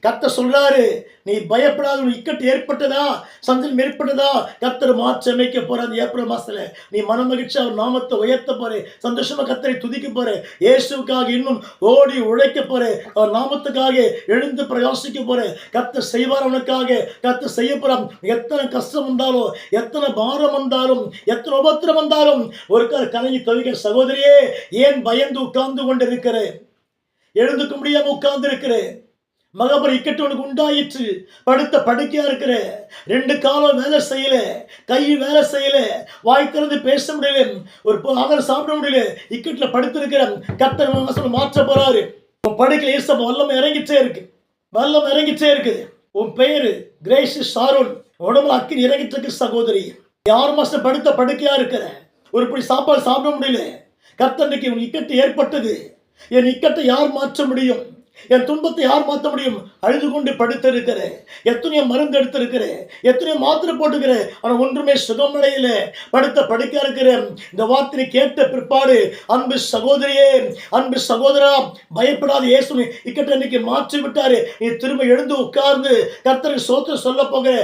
கர்த்தர் சொல்றாரு, நீ பயப்படாத. உன் இக்கட்டு ஏற்பட்டதா, சஞ்சலம் ஏற்பட்டதா, கர்த்தர் மாற்றி அமைக்க போற அந்த ஏப்ரல் மாசத்துல நீ மனமகிழ்ச்சி அவர் நாமத்தை உயர்த்த போற, சந்தோஷமா கர்த்தரை துதிக்க போற, இயேசுவுக்காக இன்னும் ஓடி உழைக்க போற, அவர் நாமத்துக்காக எழுந்து பிரகாசிக்க போற. கர்த்தர் செய்வார் உனக்காக. கர்த்தர் செய்ய போறார். எத்தனை கஷ்டம் வந்தாலும், எத்தனை பாரம் வந்தாலும், எத்தனை உபத்திரம் வந்தாலும் ஒரு கலங்கி தவிக்க சகோதரியே, ஏன் பயந்து உட்கார்ந்து கொண்டு இருக்கிற? எழுந்துக்க முடியாம உட்கார்ந்து இருக்கிற. மகாபர இக்கட்டு உனக்கு உண்டாயிற்று. படுத்த படுக்கையா இருக்கிற. 2 காலம் வேலை செய்யல, கை வேலை செய்யல, வாய் திறந்து பேச முடியல, ஒரு ஆகாரம் சாப்பிட முடியல, இக்கட்டுல படுத்து இருக்கிற. கர்த்தர் மாற்ற போறாரு. உன் படுக்கையில் ஏசப்ப வல்லமை இறங்கிட்டே இருக்கு. வல்லமை இறங்கிட்டே இருக்குது. உன் பெயரு கிரேஸ் ஷாரோன். உடம்புல அக்கினி இறங்கிட்டு இருக்கு சகோதரி. 6 மாசம் படுத்த படுக்கையா இருக்கிற. ஒரு படி சாப்பாடு சாப்பிட முடியல. கர்த்தருக்கு உன் இக்கட்டு ஏற்பட்டது. என் இக்கட்டை யார் மாற்ற முடியும்? என் துன்பத்தை யார் மாற்ற முடியும்? அழுது கொண்டு படுத்திருக்கிற. எத்தனையோ மருந்து எடுத்திருக்கிற, எத்தனையோ மாத்திரை போட்டுக்கிற, ஆனால் ஒன்றுமே சுகமடையில. படுத்த படுக்க இருக்கிற. இந்த வார்த்தையை கேட்ட பிற்பாடு, அன்பு சகோதரியே, அன்பு சகோதரா, பயப்படாத. இயேசு இக்கட்டை இன்னைக்கு மாற்றி விட்டாரு. நீ திரும்ப எழுந்து உட்கார்ந்து கர்த்தருக்கு ஸ்தோத்திரம் சொல்ல போகிற.